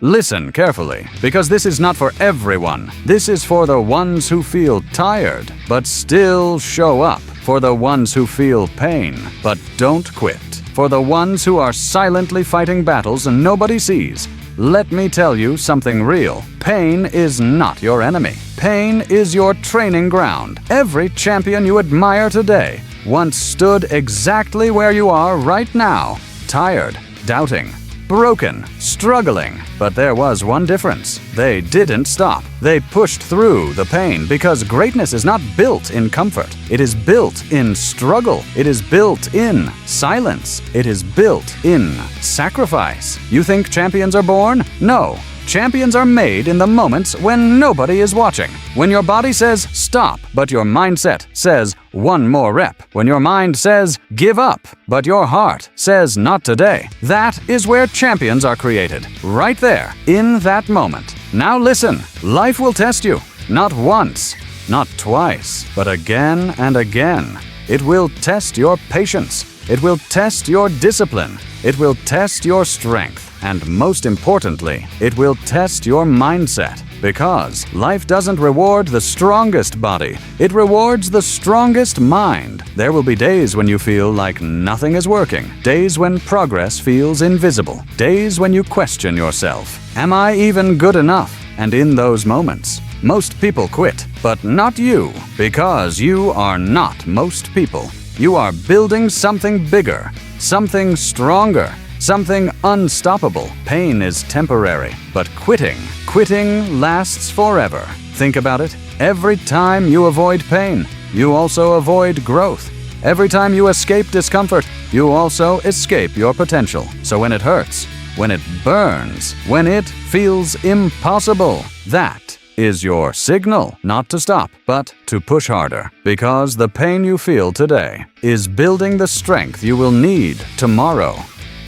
Listen carefully, because this is not for everyone. This is for the ones who feel tired, but still show up. For the ones who feel pain, but don't quit. For the ones who are silently fighting battles and nobody sees. Let me tell you something real. Pain is not your enemy. Pain is your training ground. Every champion you admire today once stood exactly where you are right now. Tired, doubting, broken, struggling. But there was one difference. They didn't stop. They pushed through the pain, because greatness is not built in comfort. It is built in struggle. It is built in silence. It is built in sacrifice. You think champions are born? No. Champions are made in the moments when nobody is watching. When your body says stop, but your mindset says one more rep. When your mind says give up, but your heart says not today. That is where champions are created. Right there, in that moment. Now listen, life will test you. Not once, not twice, but again and again. It will test your patience. It will test your discipline. It will test your strength. And most importantly, it will test your mindset. Because life doesn't reward the strongest body, it rewards the strongest mind. There will be days when you feel like nothing is working, days when progress feels invisible, days when you question yourself. Am I even good enough? And in those moments, most people quit, but not you, because you are not most people. You are building something bigger, something stronger, something unstoppable. Pain is temporary, but quitting lasts forever. Think about it. Every time you avoid pain, you also avoid growth. Every time you escape discomfort, you also escape your potential. So when it hurts, when it burns, when it feels impossible, that is your signal not to stop, but to push harder. Because the pain you feel today is building the strength you will need tomorrow.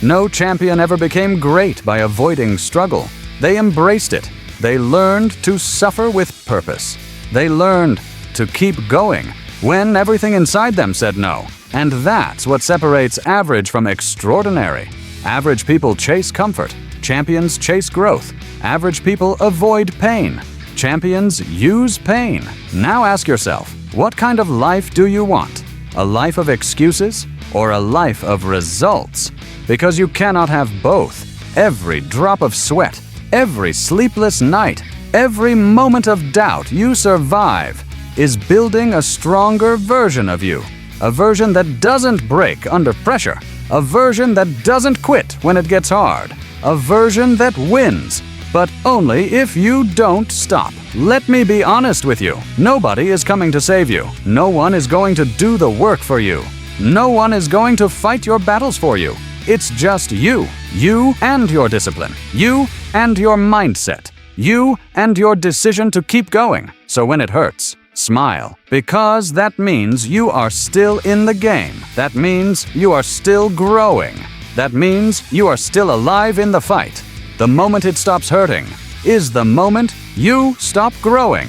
No champion ever became great by avoiding struggle. They embraced it. They learned to suffer with purpose. They learned to keep going when everything inside them said no. And that's what separates average from extraordinary. Average people chase comfort. Champions chase growth. Average people avoid pain. Champions use pain. Now ask yourself, what kind of life do you want? A life of excuses or a life of results? Because you cannot have both. Every drop of sweat, every sleepless night, every moment of doubt you survive is building a stronger version of you. A version that doesn't break under pressure. A version that doesn't quit when it gets hard. A version that wins, but only if you don't stop. Let me be honest with you. Nobody is coming to save you. No one is going to do the work for you. No one is going to fight your battles for you. It's just you. You and your discipline. You and your mindset. You and your decision to keep going. So when it hurts, smile. Because that means you are still in the game. That means you are still growing. That means you are still alive in the fight. The moment it stops hurting is the moment you stop growing.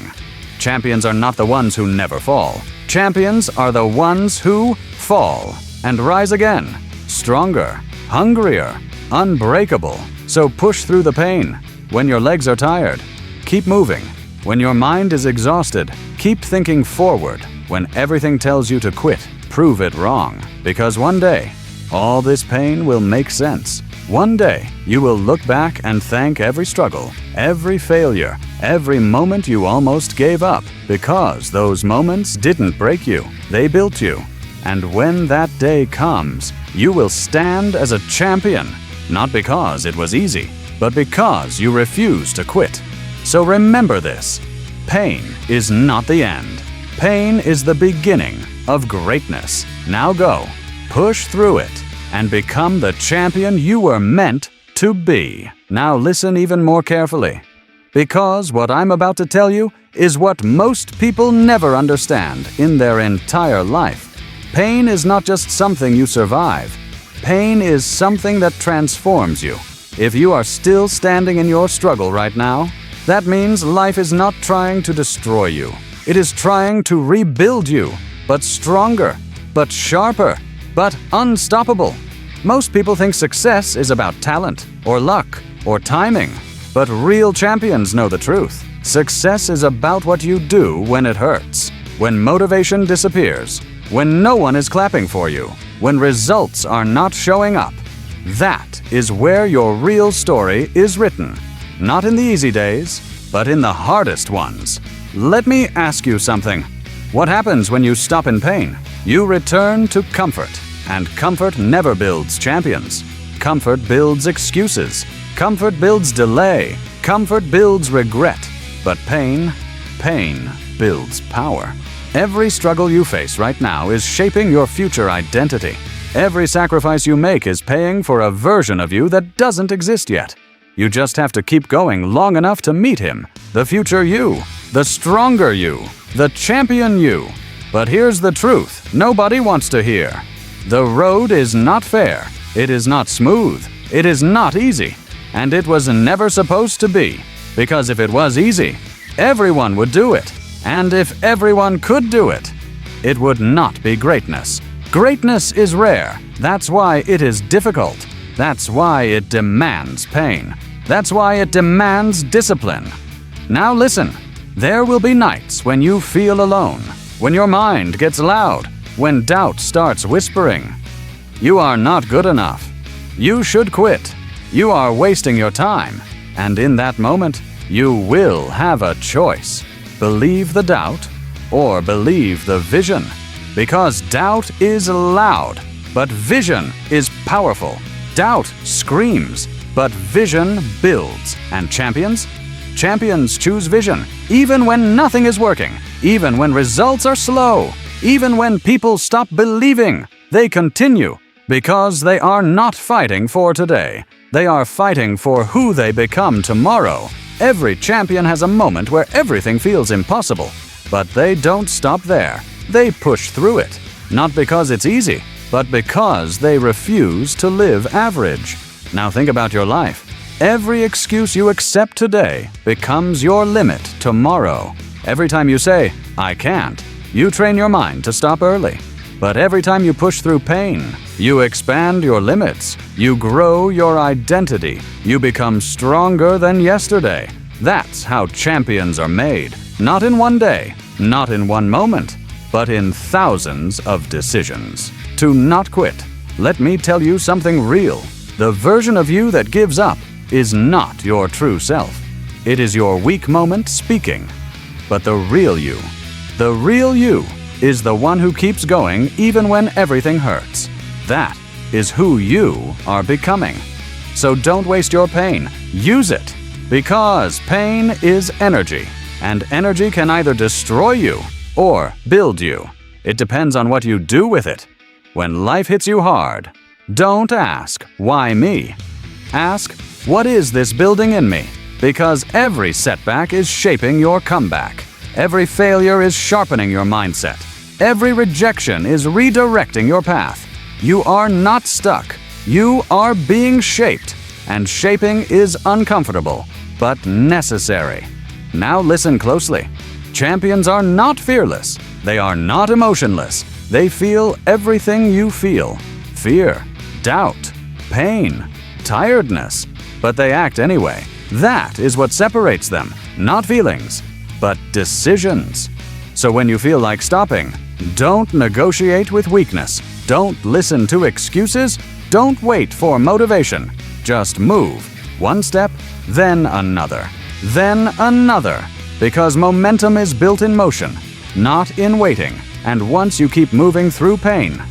Champions are not the ones who never fall. Champions are the ones who fall and rise again. Stronger, hungrier, unbreakable. So push through the pain. When your legs are tired, keep moving. When your mind is exhausted, keep thinking forward. When everything tells you to quit, prove it wrong. Because one day, all this pain will make sense. One day, you will look back and thank every struggle, every failure, every moment you almost gave up. Because those moments didn't break you, they built you. And when that day comes, you will stand as a champion, not because it was easy, but because you refused to quit. So remember this, pain is not the end. Pain is the beginning of greatness. Now go, push through it, and become the champion you were meant to be. Now listen even more carefully, because what I'm about to tell you is what most people never understand in their entire life. Pain is not just something you survive. Pain is something that transforms you. If you are still standing in your struggle right now, that means life is not trying to destroy you. It is trying to rebuild you, but stronger, but sharper, but unstoppable. Most people think success is about talent, or luck, or timing. But real champions know the truth. Success is about what you do when it hurts, when motivation disappears, when no one is clapping for you, when results are not showing up. That is where your real story is written. Not in the easy days, but in the hardest ones. Let me ask you something. What happens when you stop in pain? You return to comfort. And comfort never builds champions. Comfort builds excuses. Comfort builds delay. Comfort builds regret. But pain builds power. Every struggle you face right now is shaping your future identity. Every sacrifice you make is paying for a version of you that doesn't exist yet. You just have to keep going long enough to meet him, the future you, the stronger you, the champion you. But here's the truth nobody wants to hear. The road is not fair, it is not smooth, it is not easy, and it was never supposed to be. Because if it was easy, everyone would do it. And if everyone could do it, it would not be greatness. Greatness is rare. That's why it is difficult. That's why it demands pain. That's why it demands discipline. Now listen, there will be nights when you feel alone, when your mind gets loud, when doubt starts whispering. You are not good enough. You should quit. You are wasting your time. And in that moment, you will have a choice. Believe the doubt or believe the vision. Because doubt is loud, but vision is powerful. Doubt screams, but vision builds. And champions? Champions choose vision, even when nothing is working, even when results are slow, even when people stop believing. They continue because they are not fighting for today. They are fighting for who they become tomorrow. Every champion has a moment where everything feels impossible, but they don't stop there. They push through it, not because it's easy, but because they refuse to live average. Now think about your life. Every excuse you accept today becomes your limit tomorrow. Every time you say, "I can't," you train your mind to stop early. But every time you push through pain, you expand your limits. You grow your identity. You become stronger than yesterday. That's how champions are made. Not in one day, not in one moment, but in thousands of decisions. To not quit. Let me tell you something real. The version of you that gives up is not your true self. It is your weak moment speaking. But the real you is the one who keeps going even when everything hurts. That is who you are becoming. So don't waste your pain. Use it. Because pain is energy. And energy can either destroy you or build you. It depends on what you do with it. When life hits you hard, don't ask, "Why me?" Ask, "What is this building in me?" Because every setback is shaping your comeback. Every failure is sharpening your mindset. Every rejection is redirecting your path. You are not stuck. You are being shaped. And shaping is uncomfortable, but necessary. Now listen closely. Champions are not fearless. They are not emotionless. They feel everything you feel. Fear, doubt, pain, tiredness. But they act anyway. That is what separates them. Not feelings, but decisions. So when you feel like stopping, don't negotiate with weakness. Don't listen to excuses. Don't wait for motivation. Just move. One step, then another. Then another. Because momentum is built in motion, not in waiting. And once you keep moving through pain,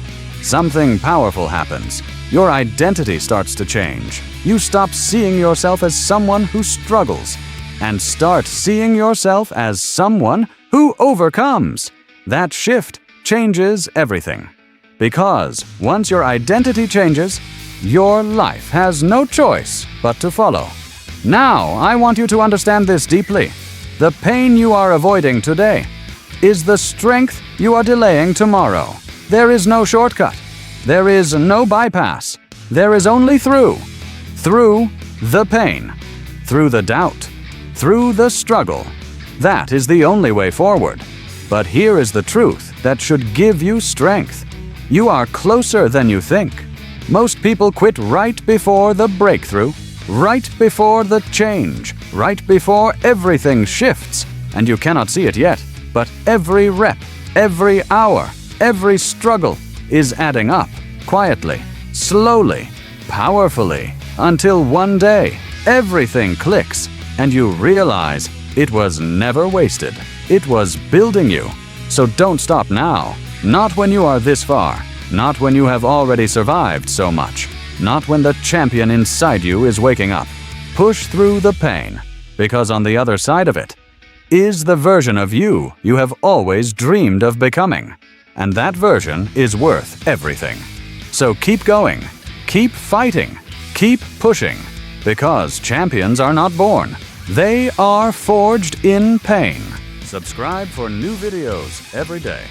something powerful happens. Your identity starts to change. You stop seeing yourself as someone who struggles and start seeing yourself as someone who overcomes. That shift changes everything. Because once your identity changes, your life has no choice but to follow. Now, I want you to understand this deeply. The pain you are avoiding today is the strength you are delaying tomorrow. There is no shortcut. There is no bypass. There is only through. Through the pain. Through the doubt. Through the struggle. That is the only way forward. But here is the truth that should give you strength. You are closer than you think. Most people quit right before the breakthrough, right before the change, right before everything shifts, and you cannot see it yet, but every rep, every hour, every struggle is adding up, quietly, slowly, powerfully, until one day everything clicks and you realize it was never wasted. It was building you. So don't stop now. Not when you are this far. Not when you have already survived so much. Not when the champion inside you is waking up. Push through the pain, because on the other side of it is the version of you you have always dreamed of becoming. And that version is worth everything. So keep going, keep fighting, keep pushing, because champions are not born. They are forged in pain. Subscribe for new videos every day.